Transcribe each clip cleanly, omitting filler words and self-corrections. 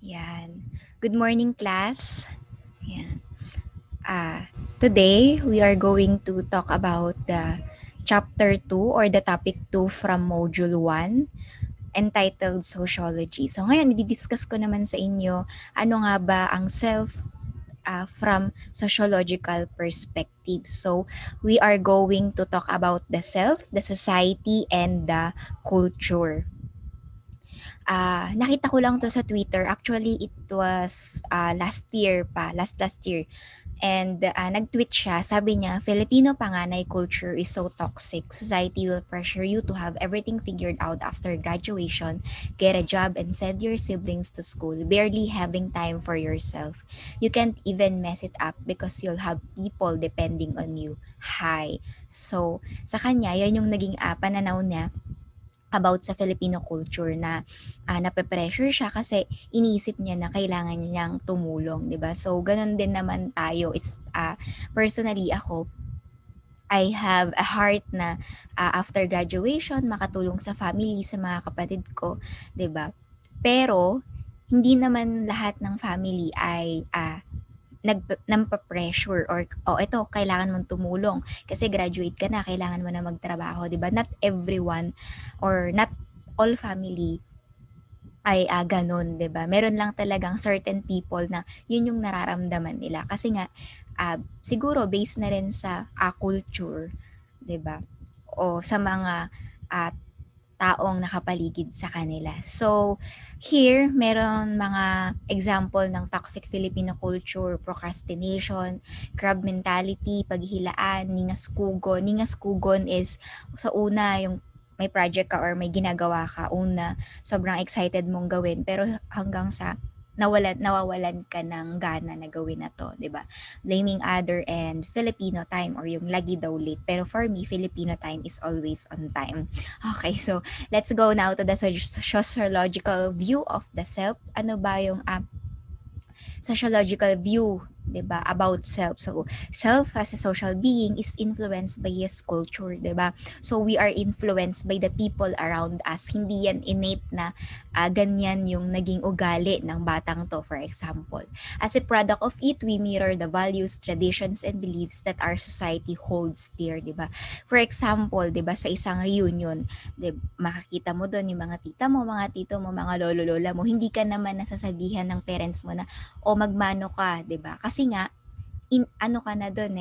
Yan. Good morning, class. Yan. Today, we are going to talk about the chapter 2 or the topic 2 from module 1 entitled Sociology. So ngayon, i-discuss ko naman sa inyo ano nga ba ang self from sociological perspective. So, we are going to talk about the self, the society, and the culture. Nakita ko lang 'to sa Twitter. Actually, it was, last year. And, nag-tweet siya, sabi niya, "Filipino panganay culture is so toxic. Society will pressure you to have everything figured out after graduation, get a job, and send your siblings to school, barely having time for yourself. You can't even mess it up because you'll have people depending on you." Hi. So, sa kanya, 'yan yung naging, pananaw niya about sa Filipino culture na nape-pressure siya kasi iniisip niya na kailangan niyang tumulong, 'di ba? So gano'n din naman tayo. Personally ako, I have a heart na after graduation makatulong sa family, sa mga kapatid ko, 'di ba? Pero hindi naman lahat ng family ay nampa-pressure or, "Oh, eto kailangan mong tumulong kasi graduate ka na, kailangan mo na magtrabaho." 'Di ba? Not everyone or not all family ay, gano'n, 'di ba? Meron lang talagang certain people na 'yun yung nararamdaman nila kasi nga, siguro based na rin sa, culture, 'di ba? O sa mga, ah, taong nakapaligid sa kanila. So, here meron mga example ng toxic Filipino culture, procrastination, crab mentality, paghihilaan, ningas-kugon is sa una yung may project ka or may ginagawa ka, una sobrang excited mong gawin pero hanggang sa nawawalan ka ng gana na gawin na 'to, 'di ba? Blaming other and Filipino time or yung lagi daw late. Pero for me, Filipino time is always on time. Okay, so let's go now to the sociological view of the self. Ano ba yung sociological view, 'di ba, about self? So, self as a social being is influenced by his culture, 'di ba? So, we are influenced by the people around us. Hindi yan innate na ganyan yung naging ugali ng batang to, for example. As a product of it, we mirror the values, traditions, and beliefs that our society holds dear, 'di ba? For example, 'di ba, sa isang reunion, makakita mo doon yung mga tita mo, mga tito mo, mga lolo, lola mo, hindi ka naman nasasabihan ng parents mo na, "O magmano ka," 'di ba? Kasi nga ano ka na dun,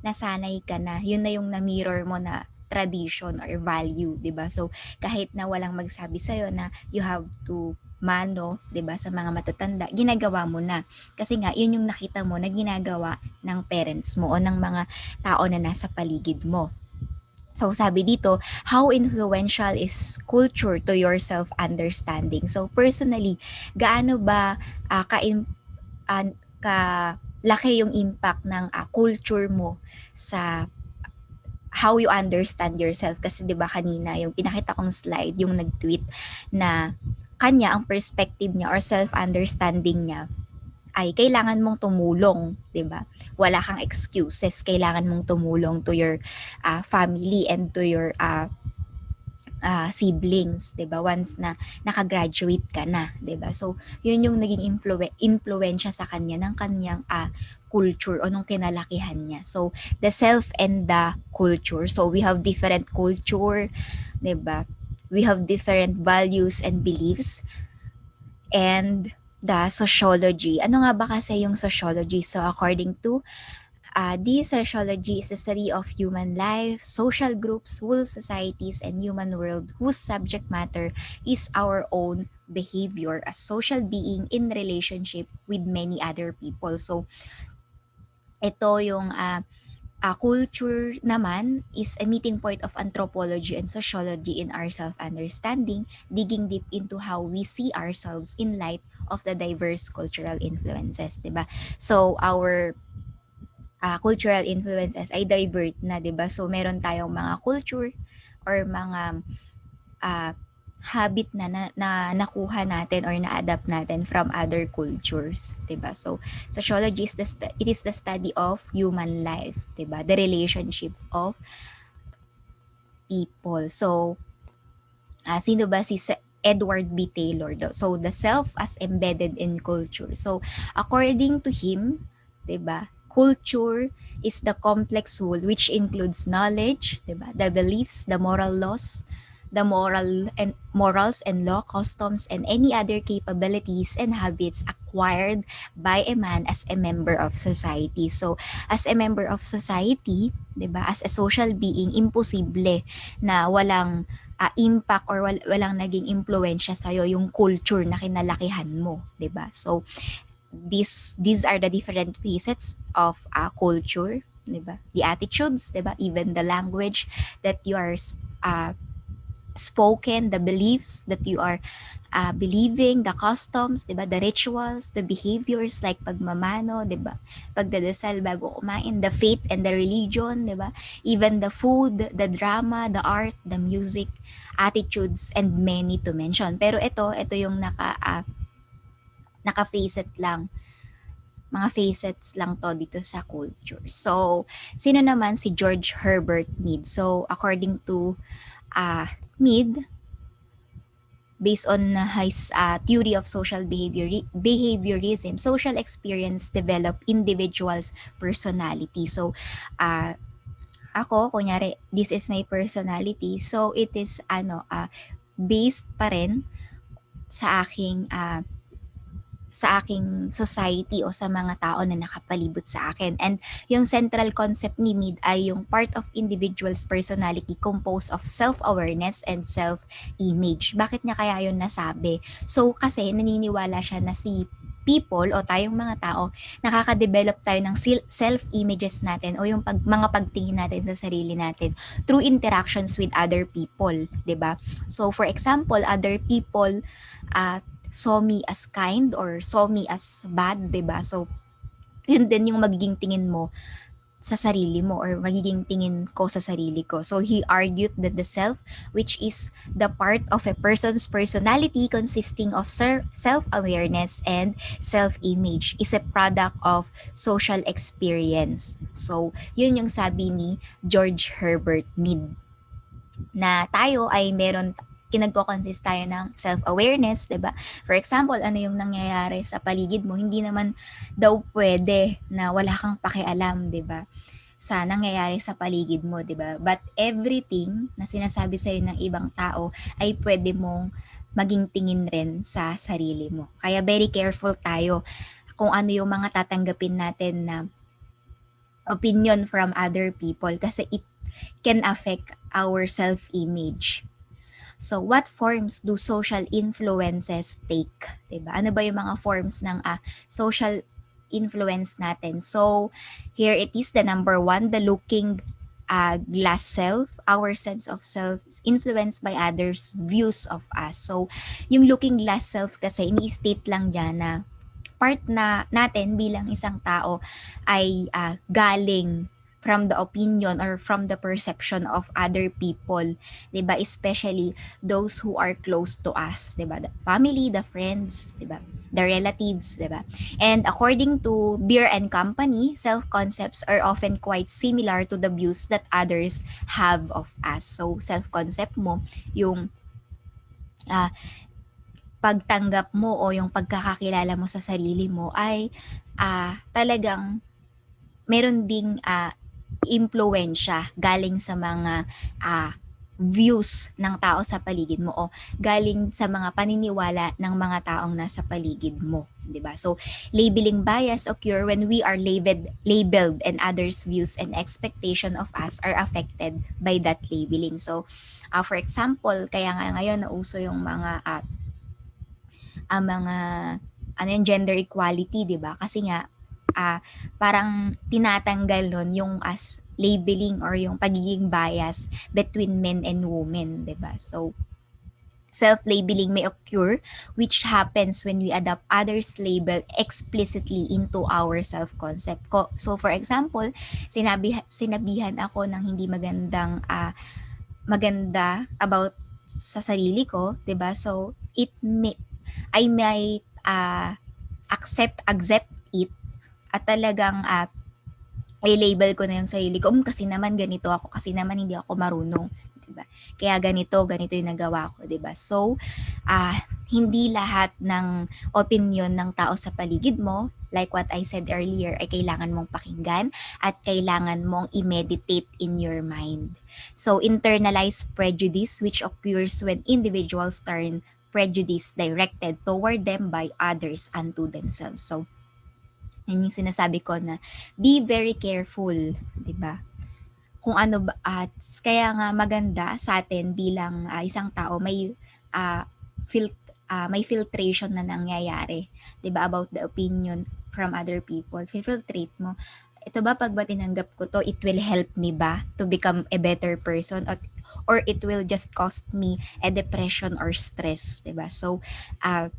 nasanay ka na, yun na yung na-mirror mo na tradition or value, 'di ba? So, kahit na walang magsabi sa'yo na you have to mano, 'di ba, sa mga matatanda, ginagawa mo na. Kasi nga yun yung nakita mo na ginagawa ng parents mo o ng mga tao na nasa paligid mo. So sabi dito, how influential is culture to your self-understanding? So personally, gaano ba kalaki yung impact ng culture mo sa how you understand yourself? Kasi 'di ba kanina yung pinakita kong slide, yung nag-tweet na kanya ang perspective niya or self-understanding niya ay kailangan mong tumulong, 'di ba? Wala kang excuses, kailangan mong tumulong to your family and to your siblings, 'di ba? Once na naka-graduate ka na, 'di ba? So, 'yun yung naging influensya sa kanya ng kanyang culture o nung kinalakihan niya. So, the self and the culture. So, we have different culture, 'di ba? We have different values and beliefs and the sociology. Ano nga ba kasi yung sociology? So, according to this sociology is the study of human life, social groups, whole societies, and human world whose subject matter is our own behavior as social being in relationship with many other people. So, ito yung culture naman is a meeting point of anthropology and sociology in our self-understanding, digging deep into how we see ourselves in light of the diverse cultural influences, 'di ba? So, our cultural influences ay divert na, 'di ba? So meron tayong mga culture or mga ah, habit na nakuha natin or na-adapt natin from other cultures, 'di ba? So sociology is it is the study of human life, 'di ba? The relationship of people. So sino ba si Edward B. Taylor. So, the self as embedded in culture. So, according to him, 'di ba? Culture is the complex whole which includes knowledge, 'di ba? The beliefs, the moral laws, the morals and law, customs, and any other capabilities and habits acquired by a man as a member of society. So, as a member of society, 'di ba? As a social being, imposible na walang impact or walang naging impluwensya sa yung culture na kinalakihan mo, 'di ba? So, these are the different facets of culture, 'di ba? The attitudes, 'di ba? Even the language that you are uh, spoken, the beliefs that you are believing, the customs, 'di ba? The rituals, the behaviors like pagmamano, 'di ba? Pagdadasal bago kumain, the faith and the religion, 'di ba? Even the food, the drama, the art, the music, attitudes, and many to mention. Pero ito yung naka-facet lang, mga facets lang to dito sa culture. So, sino naman si George Herbert Mead? So, according to Mead, based on his theory of social behaviorism, social experience develop individuals' personality. So, uh, ako, kunyari, this is my personality. So, it is, based pa rin sa aking society o sa mga tao na nakapalibot sa akin. And yung central concept ni Mead ay yung part of individual's personality composed of self-awareness and self-image. Bakit niya kaya yun nasabi? So, kasi naniniwala siya na si people o tayong mga tao, nakaka-develop tayo ng self-images natin o yung mga pagtingin natin sa sarili natin through interactions with other people, 'di ba? So, for example, other people saw me as kind or saw me as bad, 'di ba? So, yun din yung magiging tingin mo sa sarili mo or magiging tingin ko sa sarili ko. So, he argued that the self, which is the part of a person's personality consisting of self-awareness and self-image, is a product of social experience. So, yun yung sabi ni George Herbert Mead, na tayo ay meron kinagko-consist tayo ng self-awareness, 'di ba? For example, ano yung nangyayari sa paligid mo, hindi naman daw pwede na wala kang pakialam, 'di ba? Sa nangyayari sa paligid mo, 'di ba? But everything na sinasabi sa ng ibang tao ay pwede mong maging tingin rin sa sarili mo. Kaya very careful tayo kung ano yung mga tatanggapin natin na opinion from other people kasi it can affect our self-image. So, what forms do social influences take? Diba? Ano ba yung mga forms ng social influence natin? So, here it is, the number one, the looking glass self, our sense of self is influenced by others' views of us. So, yung looking glass self kasi, ini-state lang dyan na part na natin bilang isang tao ay galing from the opinion or from the perception of other people, 'di ba? Especially those who are close to us, 'di ba? The family, the friends, 'di ba? The relatives, 'di ba? And according to Beer and Company, self-concepts are often quite similar to the views that others have of us. So, self-concept mo yung ah, pagtanggap mo o yung pagkakakilala mo sa sarili mo ay talagang meron ding impluwensya galing sa mga views ng tao sa paligid mo o galing sa mga paniniwala ng mga taong nasa paligid mo, 'di ba? So, labeling bias occur when we are labeled and others' views and expectation of us are affected by that labeling. So, for example, kaya nga ngayon nauso yung mga ano yung gender equality, 'di ba? Kasi nga parang tinatanggal nun yung as labeling or yung pagiging bias between men and women, 'di ba? So, self-labeling may occur which happens when we adopt others' label explicitly into our self-concept. So, for example, sinabihan ako ng hindi maganda about sa sarili ko, 'di ba? So, I might accept it at talagang i-label ko na yung sarili ko, kasi naman ganito ako, kasi naman hindi ako marunong, 'di 'di ba? Kaya ganito, ganito yung nagawa ko, 'di ba? So, hindi lahat ng opinion ng tao sa paligid mo, like what I said earlier, ay kailangan mong pakinggan at kailangan mong i-meditate in your mind. So, internalized prejudice, which occurs when individuals turn prejudice directed toward them by others unto themselves. So, yun yung sinasabi ko na be very careful, 'di ba? Kung ano ba at kaya nga maganda sa atin bilang isang tao ah, fil- may filtration na nangyayari, 'di ba, about the opinion from other people. Filtrate mo. Ito ba pag ba tinanggap ko to, it will help me ba to become a better person, or it will just cost me a depression or stress, 'di ba? So,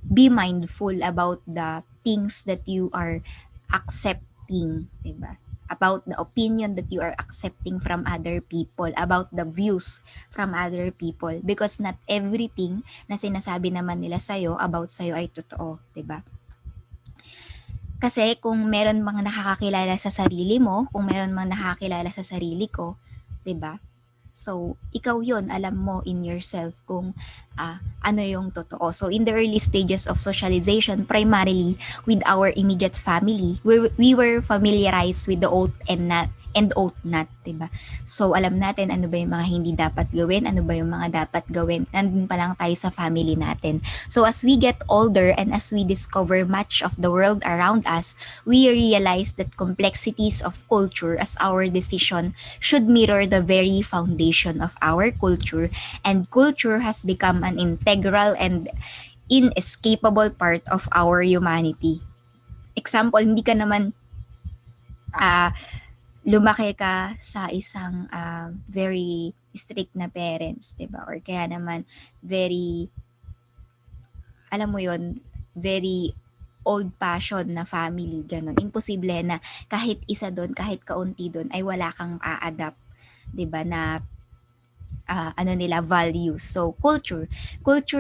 be mindful about the things that you are accepting, 'di ba? About the opinion that you are accepting from other people, about the views from other people, because not everything na sinasabi naman nila sa'yo about sa'yo ay totoo, 'di ba? Kasi kung meron mga nakakakilala sa sarili mo, kung meron mga nakakakilala sa sarili ko, 'di ba? So, ikaw yon, alam mo in yourself kung ano yung totoo. So, in the early stages of socialization, primarily with our immediate family, we were familiarized with the oath and ought not, diba? So, alam natin ano ba yung mga hindi dapat gawin, ano ba yung mga dapat gawin. Nandun pa lang tayo sa family natin. So, as we get older and as we discover much of the world around us, we realize that complexities of culture as our decision should mirror the very foundation of our culture, and culture has become an integral and inescapable part of our humanity. Example, hindi ka naman ah, lumaki ka sa isang very strict na parents, 'di ba? Or kaya naman very, alam mo 'yon, very old-fashioned na family, gano'n. Imposible na kahit isa do'n, kahit kaunti do'n ay wala kang a-adapt, 'di ba, na ano nila, values. So, culture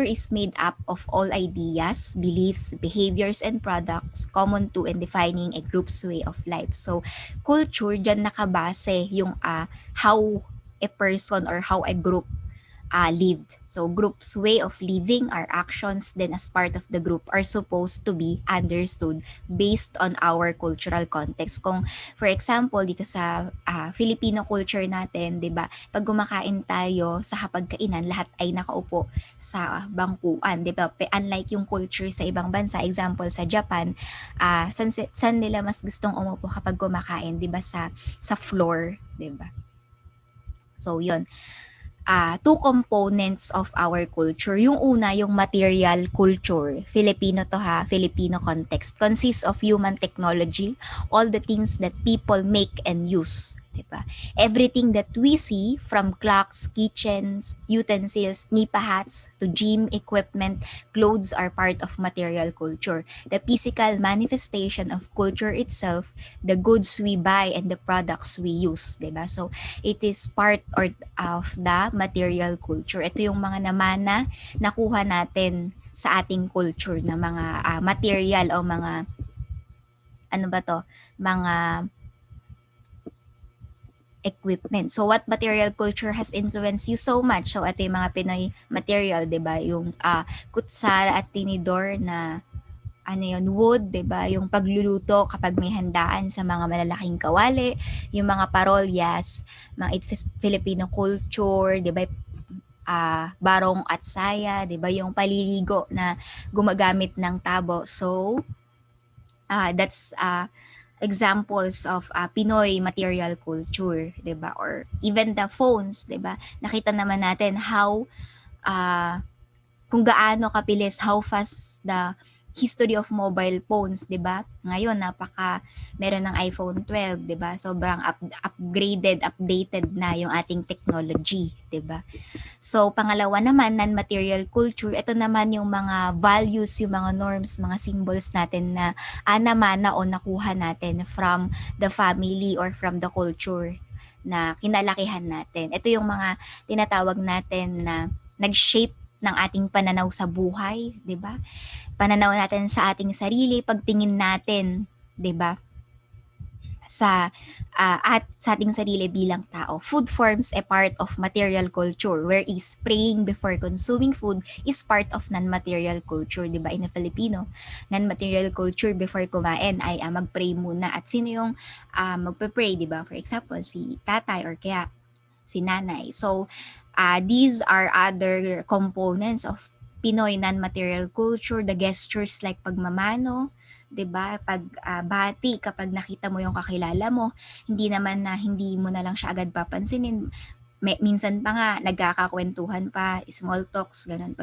is made up of all ideas, beliefs, behaviors, and products common to and defining a group's way of life. So, culture, dyan nakabase yung how a person or how a group lived. So group's way of living, our actions then as part of the group are supposed to be understood based on our cultural context. Kung for example dito sa Filipino culture natin, 'di ba? Pag kumakain tayo sa hapagkainan, lahat ay nakaupo sa bangkuan, 'di ba? Unlike yung culture sa ibang bansa, example sa Japan, san nila mas gustong umupo kapag kumakain, 'di ba? Sa floor, 'di ba? So, 'yon, two components of our culture. Yung una, yung material culture. Filipino to ha, Filipino context. Consists of human technology, all the things that people make and use. Diba? Everything that we see, from clocks, kitchens, utensils, nipa hats, to gym equipment, clothes are part of material culture. The physical manifestation of culture itself, the goods we buy and the products we use. Diba? So, it is part of the material culture. Ito yung mga namana nakuha natin sa ating culture na mga material o mga ano ba to, mga equipment. So what material culture has influenced you so much? So ito yung mga Pinoy material, 'di ba? Yung kutsara at tinidor na ano yun, wood, 'di ba? Yung pagluluto kapag may handaan sa mga malalaking kawali, yung mga parolyas, mga Filipino culture, 'di ba? Barong at saya, 'di ba? Yung paliligo na gumagamit ng tabo. So, that's examples of Pinoy material culture, 'di ba? Or even the phones, 'di ba? Nakita naman natin how uh, kung gaano kabilis, how fast the history of mobile phones, 'di ba? Ngayon meron ng iPhone 12, 'di ba? Sobrang updated na yung ating technology, 'di ba? So, pangalawa naman, non-material culture, ito naman yung mga values, yung mga norms, mga symbols natin na namana o nakuha natin from the family or from the culture na kinalakihan natin. Ito yung mga tinatawag natin na nag-shape ng ating pananaw sa buhay, 'di ba? Pananaw natin sa ating sarili, pagtingin natin, 'di ba? sa at sa ating sarili bilang tao. Food forms a part of material culture, whereas praying before consuming food is part of non-material culture, 'di ba? In a Filipino, non-material culture before kumain ay mag-pray muna. At sino yung magpe-pray, 'di ba? For example, si tatay or kaya si nanay. So, these are other components of Pinoy non-material culture, the gestures like pagmamano, 'di ba? Bati kapag nakita mo yung kakilala mo, hindi naman na hindi mo na lang siya agad papansinin. Minsan pa nga nagkakakwentuhan pa, small talks, ganun.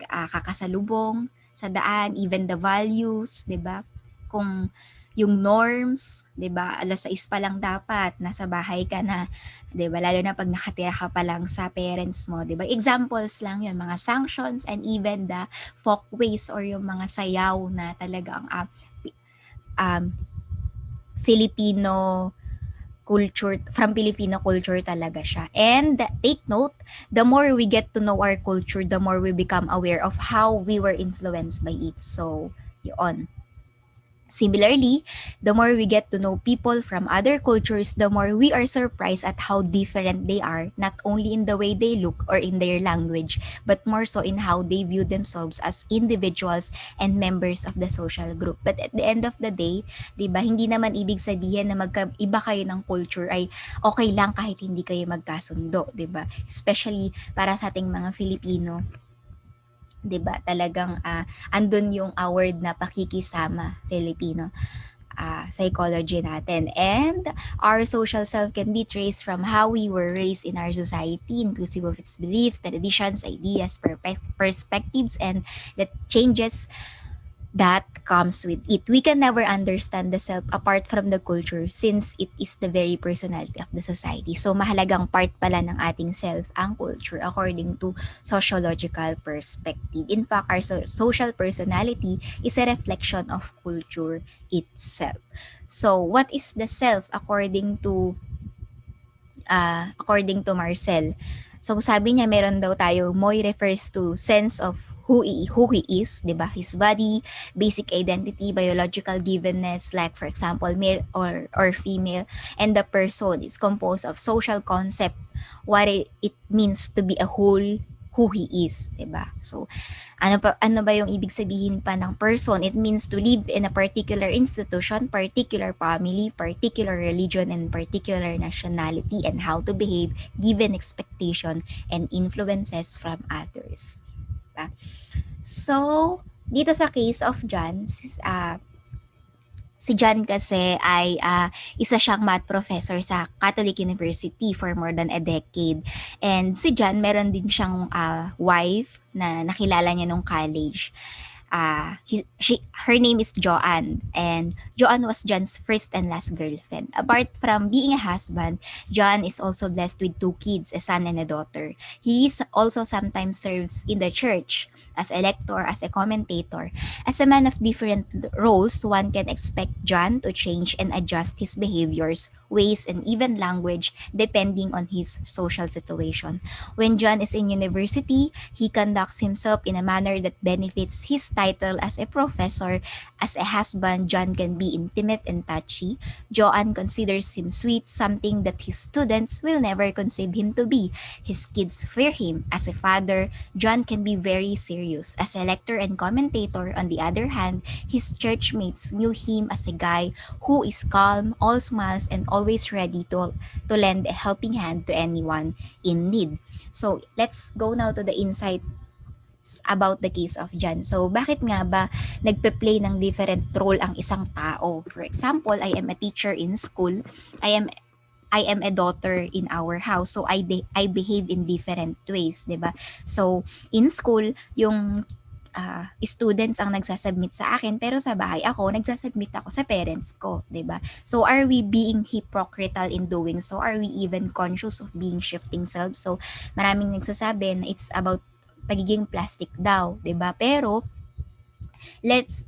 Kakasalubong sa daan, even the values, 'di ba? Kung yung norms, 'di ba? 6:00 pa lang dapat nasa bahay ka na, 'di ba? Lalo na pag nakatira ka pa lang sa parents mo, 'di ba? Examples lang 'yun, mga sanctions and even the folkways or yung mga sayaw na talagang um, Filipino Filipino culture talaga siya. And take note, the more we get to know our culture, the more we become aware of how we were influenced by it. So, yun. Similarly, the more we get to know people from other cultures, the more we are surprised at how different they are, not only in the way they look or in their language, but more so in how they view themselves as individuals and members of the social group. But at the end of the day, 'di ba, hindi naman ibig sabihin na magkaiba kayo ng culture ay okay lang kahit hindi kayo magkasundo, 'di ba? Especially para sa ating mga Filipino, 'di ba? Talagang andun yung word na pakikisama, Filipino psychology natin. And our social self can be traced from how we were raised in our society, inclusive of its beliefs, traditions, ideas, perspectives, and that changes that comes with it. We can never understand the self apart from the culture since it is the very personality of the society. So mahalagang part pala ng ating self ang culture according to sociological perspective. In fact, our social personality is a reflection of culture itself. So what is the self according to Marcel? So sabi niya meron daw tayo, Moy refers to sense of who he is, 'di ba? His body, basic identity, biological givenness, like for example, male or female, and the person is composed of social concept, what it means to be a whole, who he is, 'di ba? So ano ba yung ibig sabihin pa ng person? It means to live in a particular institution, particular family, particular religion, and particular nationality, and how to behave given expectation and influences from others. Diba? So, dito sa case of John, si John kasi ay isa siyang math professor sa Catholic University for more than a decade. And si John, meron din siyang wife na nakilala niya nung college. Her name is Joanne, and Joanne was John's first and last girlfriend. Apart from being a husband, John is also blessed with two kids, a son and a daughter. He is also sometimes serves in the church as a lector, as a commentator. As a man of different roles, one can expect John to change and adjust his behaviors, ways, and even language depending on his social situation. When John is in university, he conducts himself in a manner that benefits his title as a professor. As a husband, John can be intimate and touchy. Joanne considers him sweet, something that his students will never conceive him to be. His kids fear him. As a father, John can be very serious. As a lecturer and commentator, on the other hand, his churchmates knew him as a guy who is calm, all smiles, and always ready to lend a helping hand to anyone in need. So, let's go now to the insights about the case of John. So, bakit nga ba nagpe-play ng different role ang isang tao? For example, I am a teacher in school. I am I am a daughter in our house. So, I behave in different ways, 'di ba? So, in school, yung students ang nagsasubmit sa akin, pero sa bahay ako, nagsasubmit ako sa parents ko, 'di ba? So, are we being hypocritical in doing so? Are we even conscious of being shifting selves? So, maraming nagsasabi na it's about pagiging plastic daw, 'di ba? Pero let's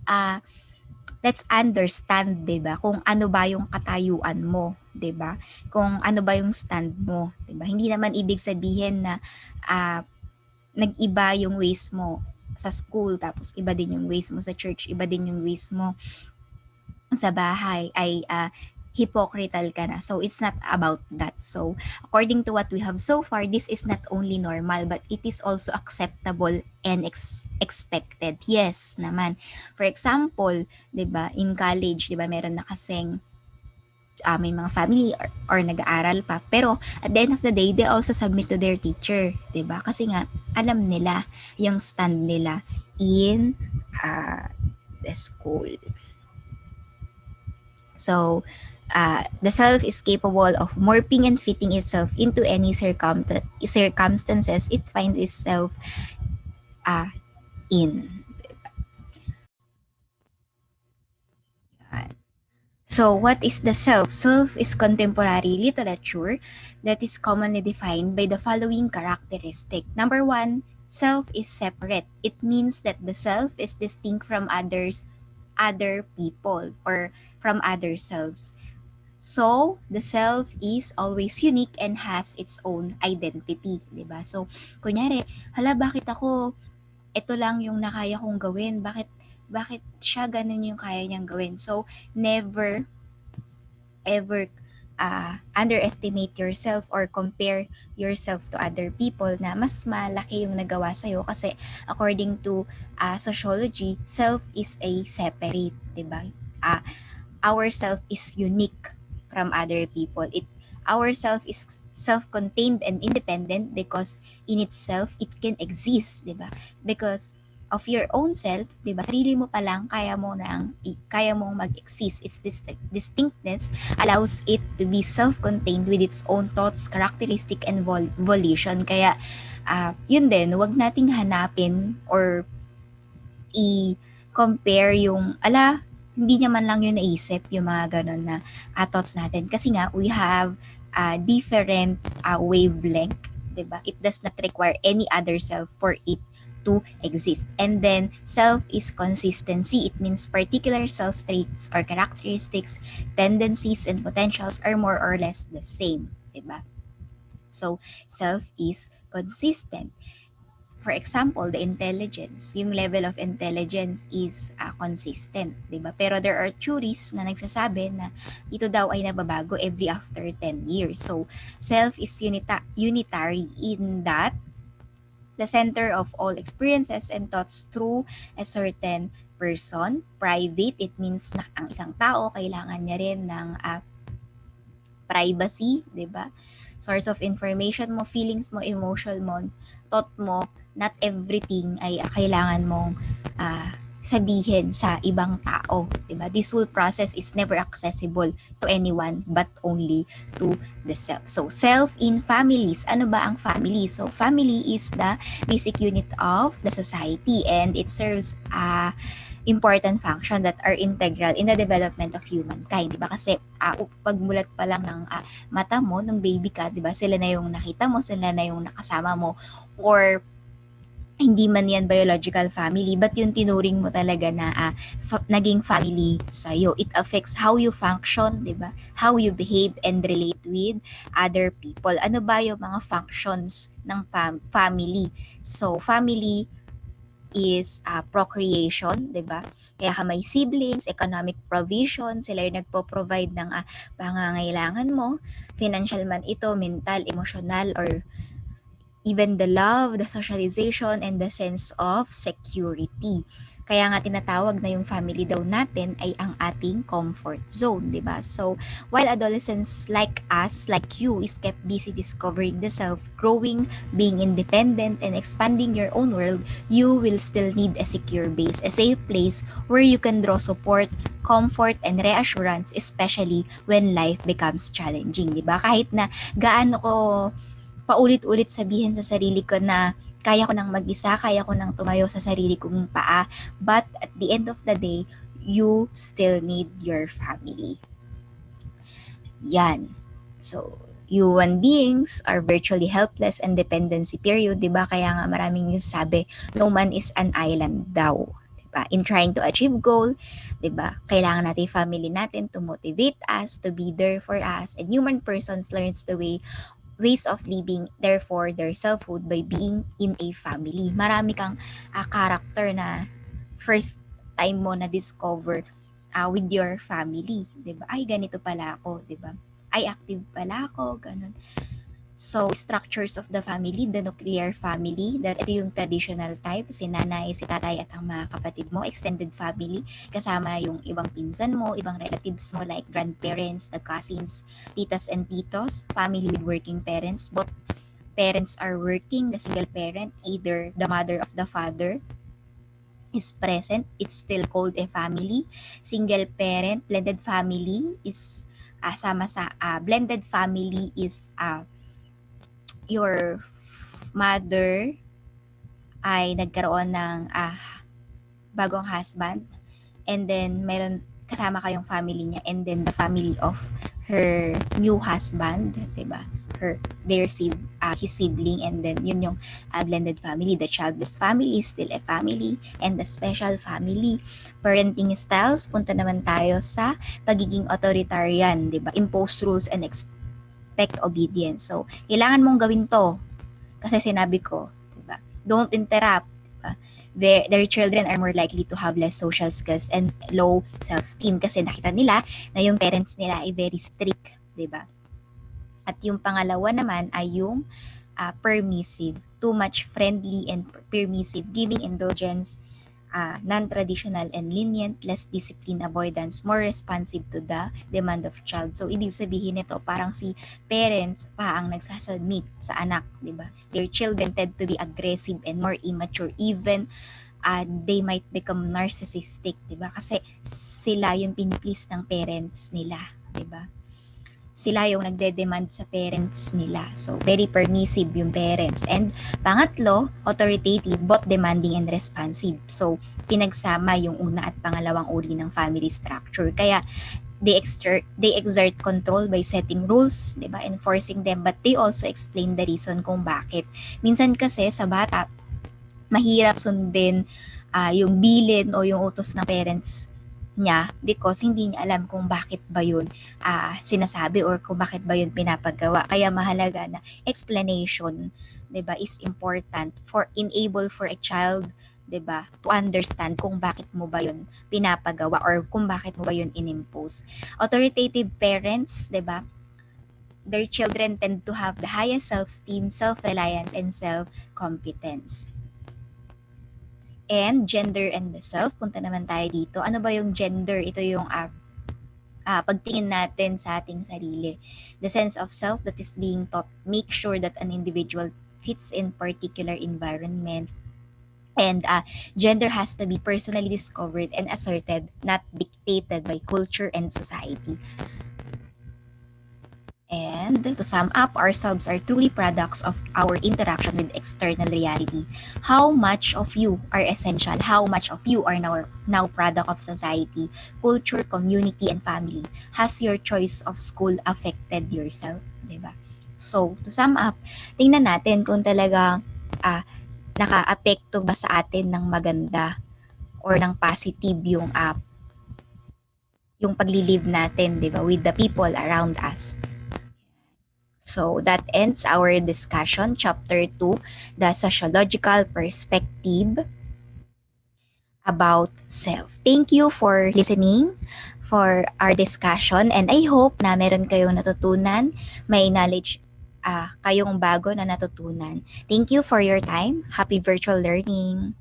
let's understand, 'di ba, kung ano ba yung katayuan mo, 'di ba? Kung ano ba yung stand mo, 'di ba? Hindi naman ibig sabihin na ah, nag-iba yung ways mo sa school tapos iba din yung ways mo sa church, iba din yung ways mo sa bahay ay hypocritical ka na. So, it's not about that. So, according to what we have so far, this is not only normal, but it is also acceptable and expected. Yes, naman. For example, 'di ba, in college, 'di ba, meron na kasing may mga family or nag-aaral pa. Pero at the end of the day, they also submit to their teacher, 'di ba? Kasi nga alam nila yung stand nila in uh, the school. So, the self is capable of morphing and fitting itself into any circumstances it finds itself uh, in. So, what is the self? Self is contemporary literature that is commonly defined by the following characteristic. Number one, self is separate. It means that the self is distinct from other people, or from other selves. So, the self is always unique and has its own identity, 'di ba? So, kunyari, hala, bakit ako ito lang yung nakaya kong gawin? Bakit siya ganun yung kaya niyang gawin? So, never ever underestimate yourself or compare yourself to other people na mas malaki yung nagawa sa'yo, kasi according to sociology, self is a separate, 'di ba? Uh, our self is unique from other people. Our self is self-contained and independent because in itself it can exist, 'di ba? Because of your own self, 'di ba? Sarili mo pa lang kaya mong mag-exist. Its distinctness allows it to be self-contained with its own thoughts, characteristic and volition. Kaya yun din, wag nating hanapin or i-compare yung, hindi niya man lang yun naisip, yung mga ganun na thoughts natin. Kasi nga, we have different wavelength, diba? It does not require any other self for it to exist. And then, self is consistency. It means particular self traits or characteristics, tendencies, and potentials are more or less the same, diba? So, self is consistent. For example, the intelligence, yung level of intelligence is consistent, 'di ba? Pero there are theories na nagsasabi na ito daw ay nababago every after 10 years. So, self is unitary in that the center of all experiences and thoughts through a certain person. Private, it means na ang isang tao kailangan niya rin ng privacy, 'di ba? Source of information mo, feelings mo, emotion mo, thought mo, not everything ay kailangan mong sabihin sa ibang tao, 'di ba? This whole process is never accessible to anyone but only to the self. So, self in families. Ano ba ang family? So, family is the basic unit of the society and it serves important function that are integral in the development of humankind, 'di ba? Kasi pagmulat pa lang ng mata mo nung baby ka, 'di ba? Sila na yung nakita mo, sila na yung nakasama mo, or hindi man yan biological family, but yung tinuring mo talaga na naging family sa'yo. It affects how you function, di ba? How you behave and relate with other people. Ano ba yung mga functions ng family? So, family is procreation, 'di ba? Kaya ka may siblings, economic provision, sila yung nagpo-provide ng pangangailangan mo, financial man ito, mental, emotional, or even the love, the socialization, and the sense of security. Kaya nga tinatawag na yung family daw natin ay ang ating comfort zone, di ba? So, while adolescents like us, like you, is kept busy discovering the self, growing, being independent, and expanding your own world, you will still need a secure base, a safe place where you can draw support, comfort, and reassurance, especially when life becomes challenging, di ba? Kahit na gaano ko paulit-ulit sabihin sa sarili ko na kaya ko nang mag-isa, kaya ko nang tumayo sa sarili kong paa, but at the end of the day, you still need your family. Yan. So, human beings are virtually helpless and dependency period, 'di ba? Kaya nga maraming sabi, no man is an island daw. 'Di ba? In trying to achieve goal, 'di ba? Kailangan natin family natin to motivate us, to be there for us, and human persons learns the ways of living, therefore their selfhood, by being in a family. Marami kang character na first time mo na discover with your family, 'di ba? Ay, ganito pala ako, 'di ba? Ay, active pala ako, ganun. So, structures of the family, the nuclear family, that ito yung traditional type, si nanay, si tatay at ang mga kapatid mo, extended family, kasama yung ibang pinsan mo, ibang relatives mo like grandparents, the cousins, titas and titos, family with working parents, both parents are working, the single parent, either the mother of the father is present, it's still called a family. Single parent, blended family is sama sa blended family is your mother ay nagkaroon ng bagong husband, and then meron kasama kayong family niya, and then the family of her new husband, 'di ba? His sibling, and then yun yung blended family. The childless family is still a family, and the special family. Parenting styles, punta naman tayo sa pagiging authoritarian, 'di ba? Impose rules and expect obedience. So, kailangan mong gawin to kasi sinabi ko, 'di ba? Don't interrupt, 'di ba? Their children are more likely to have less social skills and low self-esteem kasi nakita nila na yung parents nila ay very strict, 'di ba? At yung pangalawa naman ay yung permissive, too much friendly and permissive, giving indulgence, non-traditional and lenient, less discipline avoidance, more responsive to the demand of child. So, ibig sabihin nito, parang si parents pa ang nagsasubmit sa anak, di ba? Their children tend to be aggressive and more immature, even they might become narcissistic, di ba? Kasi sila yung piniplease ng parents nila, di ba? Sila yung nagde-demand sa parents nila. So, very permissive yung parents. And pangatlo, authoritative, both demanding and responsive. So, pinagsama yung una at pangalawang uri ng family structure. Kaya, they exert control by setting rules, di ba, enforcing them, but they also explain the reason kung bakit. Minsan kasi sa bata, mahirap sundin yung bilin o yung utos ng parents niya because hindi niya alam kung bakit ba yun sinasabi or kung bakit ba yun pinapagawa. Kaya mahalaga na explanation, 'di ba, is important for enable for a child, 'di ba, to understand kung bakit mo ba yun pinapagawa or kung bakit mo ba yun inimpose. Authoritative parents, 'di ba, their children tend to have the highest self-esteem, self-reliance, and self-competence. And gender and the self, punta naman tayo dito. Ano ba yung gender? Ito yung pagtingin natin sa ating sarili. The sense of self that is being taught. Make sure that an individual fits in particular environment. And gender has to be personally discovered and asserted, not dictated by culture and society. And to sum up, ourselves are truly products of our interaction with external reality. How much of you are essential? How much of you are now product of society, culture, community, and family? Has your choice of school affected yourself? Diba? So, to sum up, tingnan natin kung talaga naka-apekto ba sa atin ng maganda or ng positive yung pagli-live natin, diba, with the people around us. So that ends our discussion, Chapter 2, the Sociological Perspective about Self. Thank you for listening for our discussion, and I hope na meron kayong natutunan, may knowledge kayong bago na natutunan. Thank you for your time. Happy virtual learning!